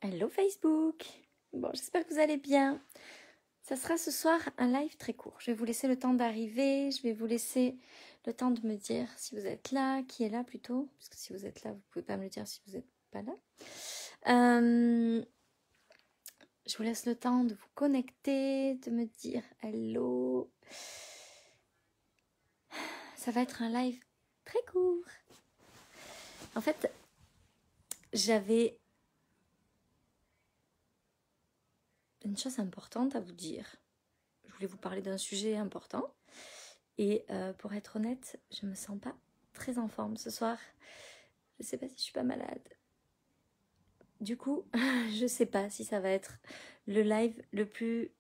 Hello Facebook. Bon, j'espère que vous allez bien. Ça sera ce soir un live très court. Je vais vous laisser le temps d'arriver. Je vais vous laisser le temps de me dire si vous êtes là, qui est là plutôt. Parce que si vous êtes là, vous pouvez pas me le dire si vous n'êtes pas là. Je vous laisse le temps de vous connecter, de me dire hello. Ça va être un live très court. En fait, j'avais une chose importante à vous dire. Je voulais vous parler d'un sujet important. Et pour être honnête, je me sens pas très en forme ce soir. Je sais pas si je suis pas malade. Du coup, je sais pas si ça va être le live le plus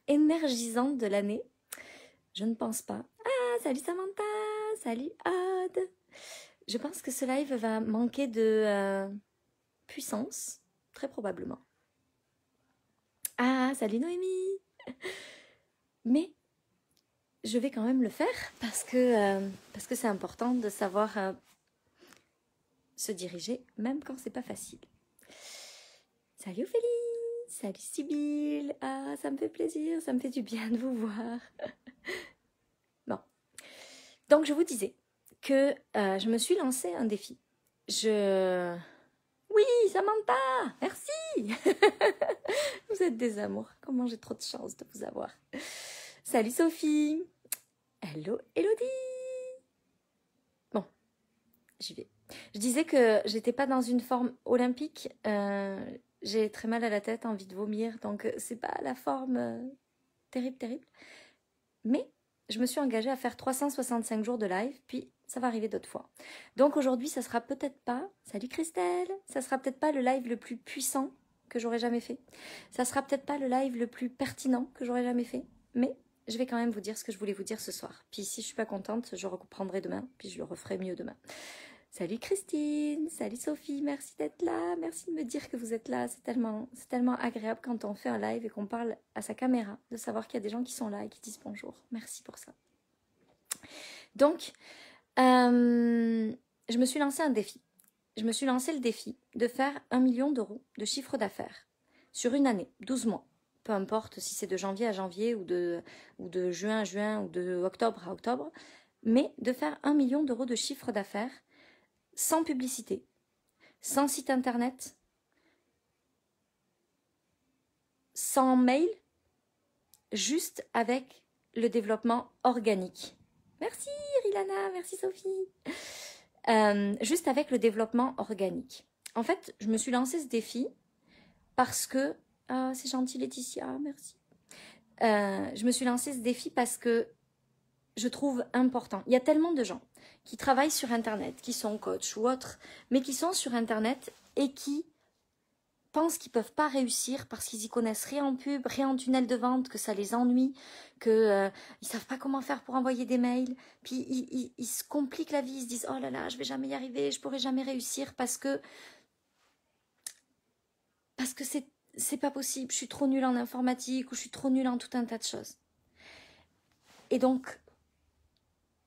énergisant de l'année. Je ne pense pas. Ah, salut Samantha, salut Aude. Je pense que ce live va manquer de puissance, très probablement. Ah, salut Noémie. Mais je vais quand même le faire parce que c'est important de savoir se diriger, même quand c'est pas facile. Salut Ophélie, salut Sybille. Ah, ça me fait plaisir, ça me fait du bien de vous voir. Bon, donc je vous disais que je me suis lancé un défi. Oui, Samantha, merci. Vous êtes des amours, comment j'ai trop de chance de vous avoir. Salut Sophie. Hello Elodie. Bon, j'y vais. Je disais que j'étais pas dans une forme olympique. J'ai très mal à la tête, envie de vomir, donc c'est pas la forme terrible. Mais je me suis engagée à faire 365 jours de live, puis ça va arriver d'autres fois. Donc aujourd'hui, ça sera peut-être pas, salut Christelle, ça sera peut-être pas le live le plus puissant que j'aurais jamais fait. Ça sera peut-être pas le live le plus pertinent que j'aurais jamais fait, mais je vais quand même vous dire ce que je voulais vous dire ce soir. Puis si je suis pas contente, je reprendrai demain, puis je le referai mieux demain. Salut Christine, salut Sophie, merci d'être là, merci de me dire que vous êtes là, c'est tellement agréable quand on fait un live et qu'on parle à sa caméra, de savoir qu'il y a des gens qui sont là et qui disent bonjour, merci pour ça. Donc, je me suis lancé un défi. Je me suis lancé le défi de faire 1 million d'euros de chiffre d'affaires sur une année, 12 mois. Peu importe si c'est de janvier à janvier ou de juin à juin ou de octobre à octobre, mais de faire 1 million d'euros de chiffre d'affaires sans publicité, sans site internet, sans mail, juste avec le développement organique. Merci Rilana, merci Sophie. Juste avec le développement organique. En fait, je me suis lancé ce défi parce que... Ah, c'est gentil Laetitia, merci. Je me suis lancé ce défi parce que je trouve important. Il y a tellement de gens qui travaillent sur Internet, qui sont coachs ou autres, mais qui sont sur Internet et qui pensent qu'ils ne peuvent pas réussir parce qu'ils n'y connaissent rien en pub, rien en tunnel de vente, que ça les ennuie, qu'ils ne savent pas comment faire pour envoyer des mails. Puis ils se compliquent la vie, ils se disent « Oh là là, je ne vais jamais y arriver, je ne pourrai jamais réussir parce que c'est pas possible, je suis trop nulle en informatique ou je suis trop nulle en tout un tas de choses. » Et donc,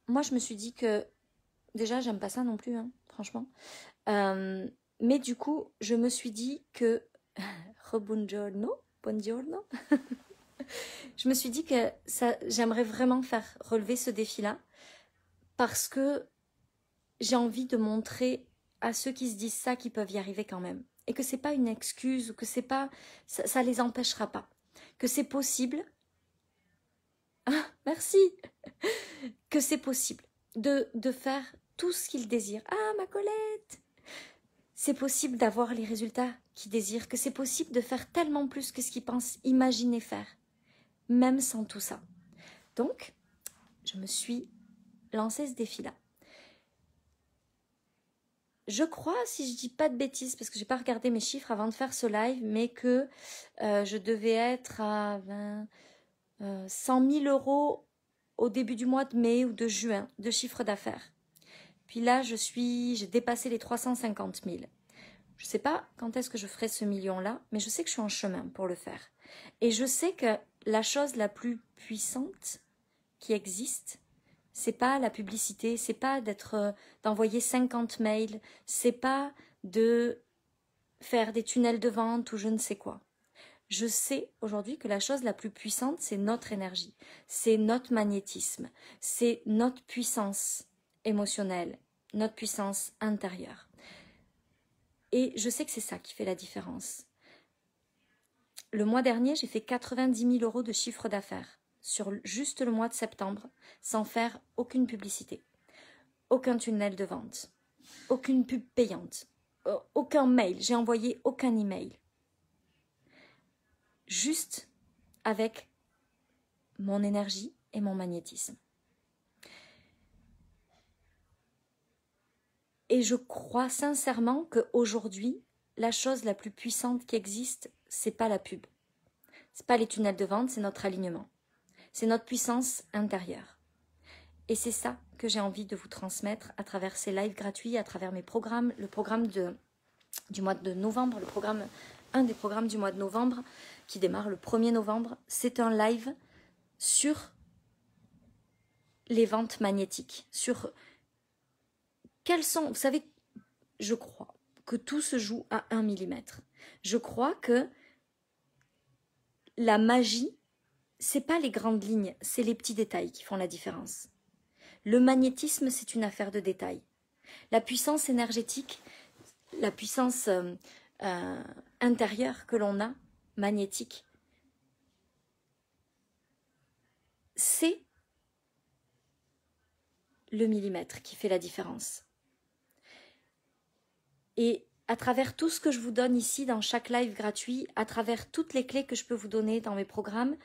moi je me suis dit que, déjà j'aime pas ça non plus, hein, franchement. Mais du coup, je me suis dit que, buongiorno, je me suis dit que j'aimerais vraiment faire relever ce défi-là parce que j'ai envie de montrer à ceux qui se disent ça qu'ils peuvent y arriver quand même. Et que c'est pas une excuse ou que c'est pas, ça les empêchera pas. Que c'est possible. Ah, merci. Que c'est possible de faire tout ce qu'ils désirent. Ah, ma Colette. C'est possible d'avoir les résultats qu'ils désirent. Que c'est possible de faire tellement plus que ce qu'ils pensent imaginer faire. Même sans tout ça. Donc, je me suis lancé ce défi-là. Je crois, si je dis pas de bêtises, parce que j'ai pas regardé mes chiffres avant de faire ce live, mais que je devais être à 100 000 euros au début du mois de mai ou de juin de chiffre d'affaires. Puis là, j'ai dépassé les 350 000. Je sais pas quand est-ce que je ferai ce million-là, mais je sais que je suis en chemin pour le faire. Et je sais que la chose la plus puissante qui existe, c'est pas la publicité, c'est pas d'envoyer 50 mails, c'est pas de faire des tunnels de vente ou je ne sais quoi. Je sais aujourd'hui que la chose la plus puissante, c'est notre énergie, c'est notre magnétisme, c'est notre puissance émotionnelle, notre puissance intérieure. Et je sais que c'est ça qui fait la différence. Le mois dernier, j'ai fait 90 000 € de chiffre d'affaires sur juste le mois de septembre, sans faire aucune publicité, aucun tunnel de vente, aucune pub payante, aucun mail, j'ai envoyé aucun email. Juste avec mon énergie et mon magnétisme. Et je crois sincèrement qu'aujourd'hui, la chose la plus puissante qui existe, c'est pas la pub. C'est pas les tunnels de vente, c'est notre alignement. C'est notre puissance intérieure. Et c'est ça que j'ai envie de vous transmettre à travers ces lives gratuits, à travers mes programmes, le programme du mois de novembre, un des programmes du mois de novembre qui démarre le 1er novembre. C'est un live sur les ventes magnétiques, sur quels sont, vous savez, je crois que tout se joue à 1 millimètre. Je crois que la magie, c'est pas les grandes lignes, c'est les petits détails qui font la différence. Le magnétisme, c'est une affaire de détails. La puissance énergétique, la puissance intérieure que l'on a, magnétique, c'est le millimètre qui fait la différence. Et à travers tout ce que je vous donne ici dans chaque live gratuit, à travers toutes les clés que je peux vous donner dans mes programmes,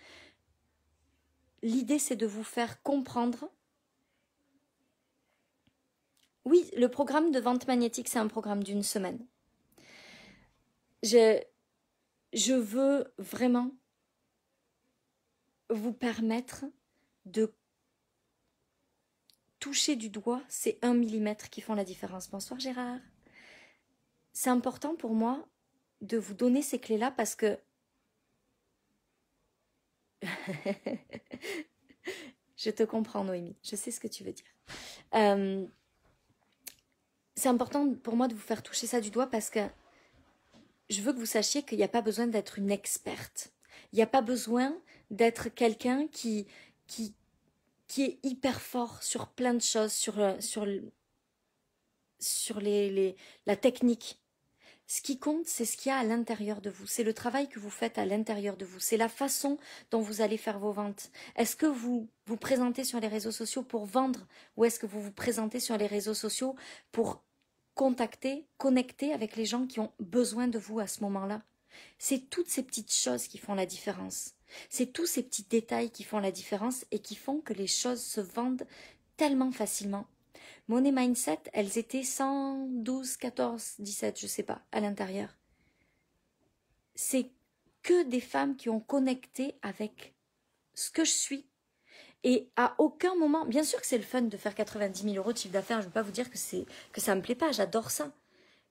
l'idée c'est de vous faire comprendre. Oui, le programme de vente magnétique, c'est un programme d'1 semaine. Je veux vraiment vous permettre de toucher du doigt ces 1 millimètre qui font la différence. Bonsoir Gérard. C'est important pour moi de vous donner ces clés-là parce que je te comprends Noémie, je sais ce que tu veux dire. C'est important pour moi de vous faire toucher ça du doigt parce que je veux que vous sachiez qu'il n'y a pas besoin d'être une experte. Il n'y a pas besoin d'être quelqu'un qui est hyper fort sur plein de choses, sur la technique. Ce qui compte, c'est ce qu'il y a à l'intérieur de vous. C'est le travail que vous faites à l'intérieur de vous. C'est la façon dont vous allez faire vos ventes. Est-ce que vous vous présentez sur les réseaux sociaux pour vendre ou est-ce que vous vous présentez sur les réseaux sociaux pour contacter, connecter avec les gens qui ont besoin de vous à ce moment-là? C'est toutes ces petites choses qui font la différence. C'est tous ces petits détails qui font la différence et qui font que les choses se vendent tellement facilement. Money Mindset, elles étaient 112, 14, 17, je sais pas, à l'intérieur. C'est que des femmes qui ont connecté avec ce que je suis. Et à aucun moment, bien sûr que c'est le fun de faire 90 000 € de chiffre d'affaires, je ne veux pas vous dire que ça me plaît pas, j'adore ça.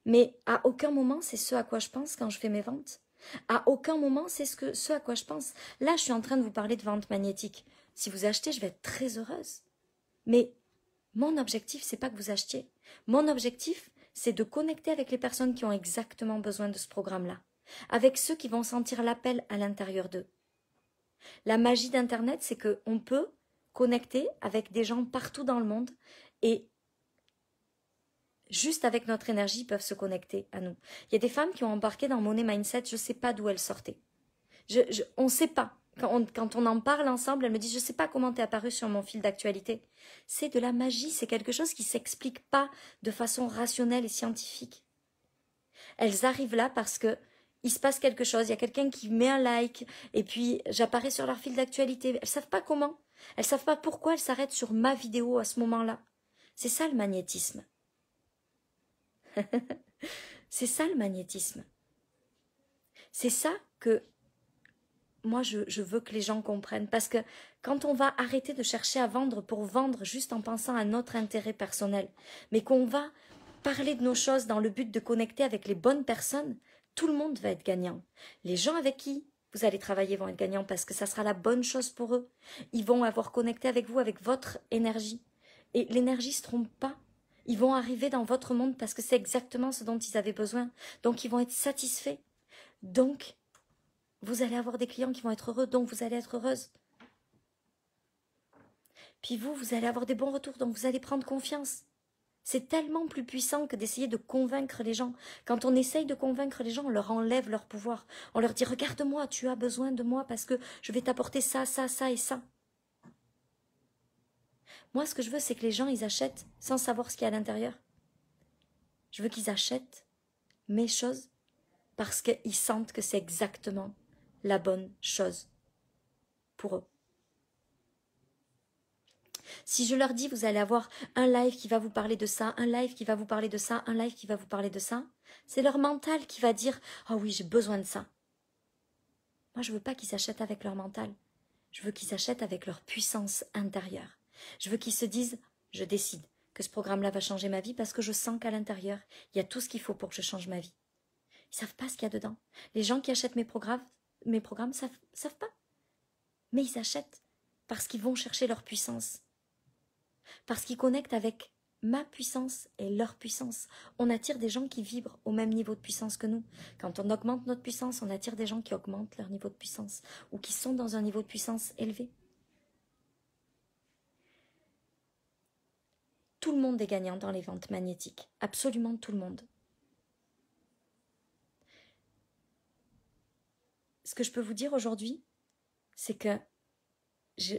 Mais à aucun moment, c'est ce à quoi je pense quand je fais mes ventes. À aucun moment, c'est ce à quoi je pense. Là, je suis en train de vous parler de vente magnétique. Si vous achetez, je vais être très heureuse. Mais mon objectif, c'est pas que vous achetiez. Mon objectif, c'est de connecter avec les personnes qui ont exactement besoin de ce programme-là. Avec ceux qui vont sentir l'appel à l'intérieur d'eux. La magie d'Internet, c'est qu'on peut connecter avec des gens partout dans le monde et juste avec notre énergie, ils peuvent se connecter à nous. Il y a des femmes qui ont embarqué dans Money Mindset, je ne sais pas d'où elles sortaient. On ne sait pas. Quand on en parle ensemble, elles me disent, je ne sais pas comment tu es apparue sur mon fil d'actualité. C'est de la magie, c'est quelque chose qui ne s'explique pas de façon rationnelle et scientifique. Elles arrivent là parce que il se passe quelque chose, il y a quelqu'un qui met un like, et puis j'apparais sur leur fil d'actualité. Elles ne savent pas comment, elles ne savent pas pourquoi elles s'arrêtent sur ma vidéo à ce moment-là. C'est ça le magnétisme. C'est ça le magnétisme. C'est ça que moi je veux que les gens comprennent. Parce que quand on va arrêter de chercher à vendre pour vendre juste en pensant à notre intérêt personnel, mais qu'on va parler de nos choses dans le but de connecter avec les bonnes personnes, tout le monde va être gagnant. Les gens avec qui vous allez travailler vont être gagnants parce que ça sera la bonne chose pour eux. Ils vont avoir connecté avec vous, avec votre énergie. Et l'énergie ne se trompe pas. Ils vont arriver dans votre monde parce que c'est exactement ce dont ils avaient besoin. Donc, ils vont être satisfaits. Donc, vous allez avoir des clients qui vont être heureux. Donc, vous allez être heureuse. Puis vous allez avoir des bons retours. Donc, vous allez prendre confiance. C'est tellement plus puissant que d'essayer de convaincre les gens. Quand on essaye de convaincre les gens, on leur enlève leur pouvoir. On leur dit, regarde-moi, tu as besoin de moi parce que je vais t'apporter ça, ça, ça et ça. Moi, ce que je veux, c'est que les gens, ils achètent sans savoir ce qu'il y a à l'intérieur. Je veux qu'ils achètent mes choses parce qu'ils sentent que c'est exactement la bonne chose pour eux. Si je leur dis, vous allez avoir un live qui va vous parler de ça, un live qui va vous parler de ça, un live qui va vous parler de ça, c'est leur mental qui va dire, oh oui, j'ai besoin de ça. Moi, je veux pas qu'ils achètent avec leur mental. Je veux qu'ils achètent avec leur puissance intérieure. Je veux qu'ils se disent, je décide que ce programme-là va changer ma vie parce que je sens qu'à l'intérieur, il y a tout ce qu'il faut pour que je change ma vie. Ils savent pas ce qu'il y a dedans. Les gens qui achètent mes programmes savent pas. Mais ils achètent parce qu'ils vont chercher leur puissance. Parce qu'ils connectent avec ma puissance et leur puissance. On attire des gens qui vibrent au même niveau de puissance que nous. Quand on augmente notre puissance, on attire des gens qui augmentent leur niveau de puissance ou qui sont dans un niveau de puissance élevé. Tout le monde est gagnant dans les ventes magnétiques. Absolument tout le monde. Ce que je peux vous dire aujourd'hui, c'est que je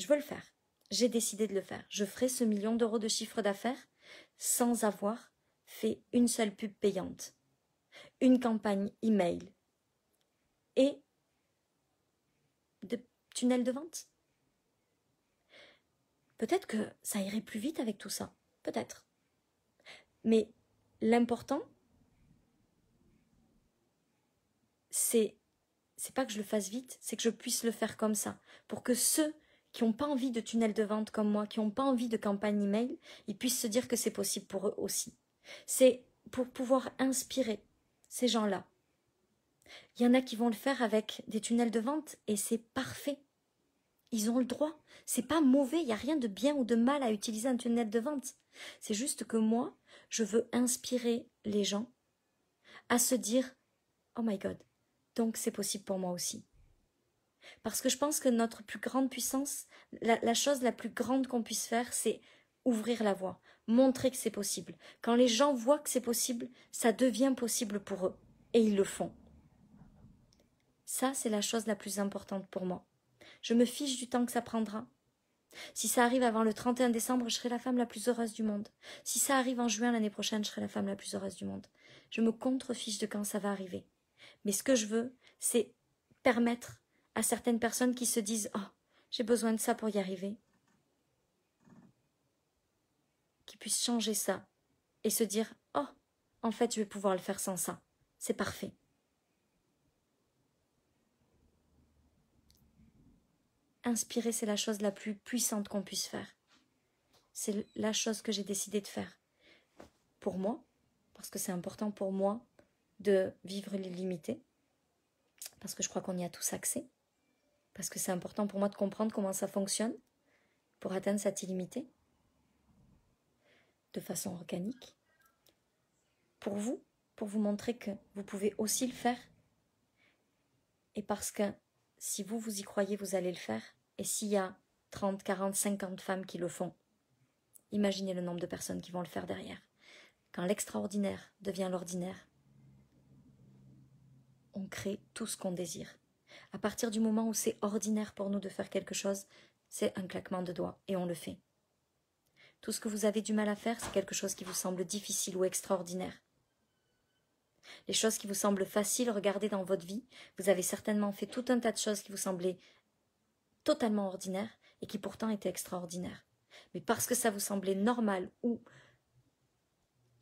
veux le faire. J'ai décidé de le faire. Je ferai ce 1 million d'euros de chiffre d'affaires sans avoir fait une seule pub payante, une campagne email et de tunnels de vente. Peut-être que ça irait plus vite avec tout ça. Peut-être. Mais l'important, c'est pas que je le fasse vite, c'est que je puisse le faire comme ça. Pour que ceux qui n'ont pas envie de tunnel de vente comme moi, qui n'ont pas envie de campagne email, ils puissent se dire que c'est possible pour eux aussi. C'est pour pouvoir inspirer ces gens-là. Il y en a qui vont le faire avec des tunnels de vente et c'est parfait. Ils ont le droit. C'est pas mauvais, il n'y a rien de bien ou de mal à utiliser un tunnel de vente. C'est juste que moi, je veux inspirer les gens à se dire « Oh my God, donc c'est possible pour moi aussi ». Parce que je pense que notre plus grande puissance, la chose la plus grande qu'on puisse faire, c'est ouvrir la voie, montrer que c'est possible. Quand les gens voient que c'est possible, ça devient possible pour eux. Et ils le font. Ça, c'est la chose la plus importante pour moi. Je me fiche du temps que ça prendra. Si ça arrive avant le 31 décembre, je serai la femme la plus heureuse du monde. Si ça arrive en juin l'année prochaine, je serai la femme la plus heureuse du monde. Je me contrefiche de quand ça va arriver. Mais ce que je veux, c'est permettre à certaines personnes qui se disent « Oh, j'ai besoin de ça pour y arriver », qui puissent changer ça et se dire « Oh, en fait, je vais pouvoir le faire sans ça. C'est parfait. » Inspirer, c'est la chose la plus puissante qu'on puisse faire. C'est la chose que j'ai décidé de faire. Pour moi, parce que c'est important pour moi de vivre l'illimité, parce que je crois qu'on y a tous accès, parce que c'est important pour moi de comprendre comment ça fonctionne pour atteindre cette illimité de façon organique. Pour vous montrer que vous pouvez aussi le faire. Et parce que si vous y croyez, vous allez le faire. Et s'il y a 30, 40, 50 femmes qui le font, imaginez le nombre de personnes qui vont le faire derrière. Quand l'extraordinaire devient l'ordinaire, on crée tout ce qu'on désire. À partir du moment où c'est ordinaire pour nous de faire quelque chose, c'est un claquement de doigts et on le fait. Tout ce que vous avez du mal à faire, c'est quelque chose qui vous semble difficile ou extraordinaire. Les choses qui vous semblent faciles, regardez dans votre vie, vous avez certainement fait tout un tas de choses qui vous semblaient totalement ordinaires et qui pourtant étaient extraordinaires. Mais parce que ça vous semblait normal ou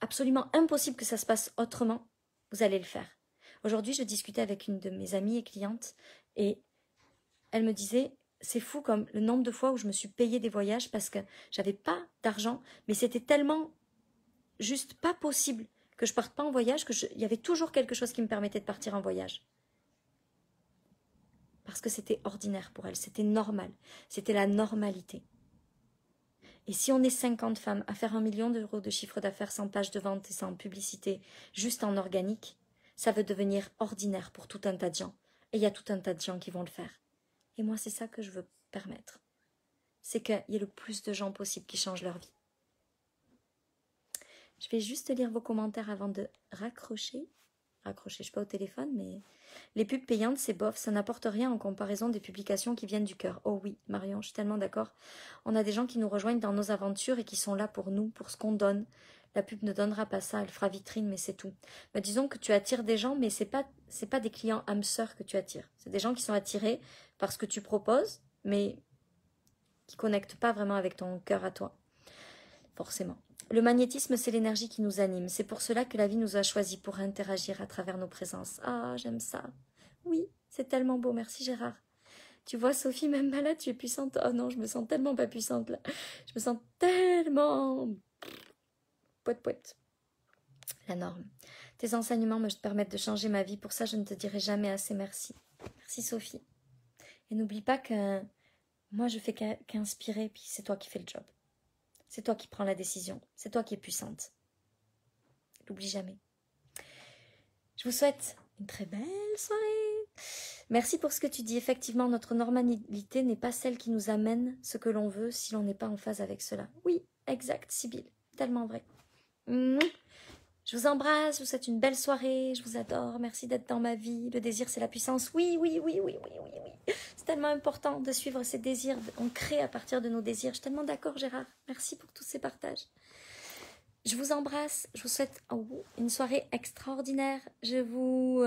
absolument impossible que ça se passe autrement, vous allez le faire. Aujourd'hui, je discutais avec une de mes amies et clientes et elle me disait, c'est fou comme le nombre de fois où je me suis payé des voyages parce que j'avais pas d'argent, mais c'était tellement juste pas possible que je parte pas en voyage, il y avait toujours quelque chose qui me permettait de partir en voyage. Parce que c'était ordinaire pour elle, c'était normal, c'était la normalité. Et si on est 50 femmes à faire 1 million d'euros de chiffre d'affaires sans page de vente et sans publicité, juste en organique, ça veut devenir ordinaire pour tout un tas de gens. Et il y a tout un tas de gens qui vont le faire. Et moi, c'est ça que je veux permettre. C'est qu'il y ait le plus de gens possible qui changent leur vie. Je vais juste lire vos commentaires avant de raccrocher. Raccrocher, je ne suis pas au téléphone, mais... Les pubs payantes, c'est bof, ça n'apporte rien en comparaison des publications qui viennent du cœur. Oh oui, Marion, je suis tellement d'accord. On a des gens qui nous rejoignent dans nos aventures et qui sont là pour nous, pour ce qu'on donne. La pub ne donnera pas ça, elle fera vitrine, mais c'est tout. Mais disons que tu attires des gens, mais c'est pas des clients âmes sœurs que tu attires. C'est des gens qui sont attirés par ce que tu proposes, mais qui ne connectent pas vraiment avec ton cœur à toi. Forcément. Le magnétisme, c'est l'énergie qui nous anime. C'est pour cela que la vie nous a choisis pour interagir à travers nos présences. Ah, j'aime ça. Oui, c'est tellement beau. Merci Gérard. Tu vois, Sophie, même malade, tu es puissante. Oh non, je me sens tellement pas puissante là. Je me sens tellement... Poète. La norme. Tes enseignements me permettent de changer ma vie. Pour ça, je ne te dirai jamais assez merci. Merci Sophie. Et n'oublie pas que moi, je fais qu'inspirer, puis c'est toi qui fais le job. C'est toi qui prends la décision. C'est toi qui es puissante. N'oublie jamais. Je vous souhaite une très belle soirée. Merci pour ce que tu dis. Effectivement, notre normalité n'est pas celle qui nous amène ce que l'on veut si l'on n'est pas en phase avec cela. Oui, exact, Sibylle. Tellement vrai. Je vous embrasse, je vous souhaite une belle soirée. Je vous adore. Merci d'être dans ma vie. Le désir, c'est la puissance. Oui. C'est tellement important de suivre ses désirs. On crée à partir de nos désirs. Je suis tellement d'accord, Gérard. Merci pour tous ces partages. Je vous embrasse. Je vous souhaite une soirée extraordinaire. Je vous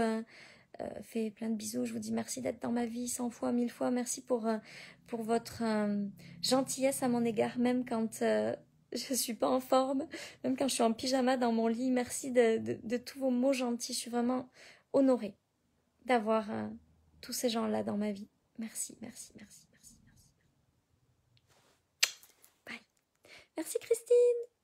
fais plein de bisous. Je vous dis merci d'être dans ma vie 100 fois, 1000 fois. Merci pour votre gentillesse à mon égard, même quand je suis pas en forme, même quand je suis en pyjama dans mon lit. Merci de tous vos mots gentils. Je suis vraiment honorée d'avoir tous ces gens-là dans ma vie. Merci. Bye. Merci Christine.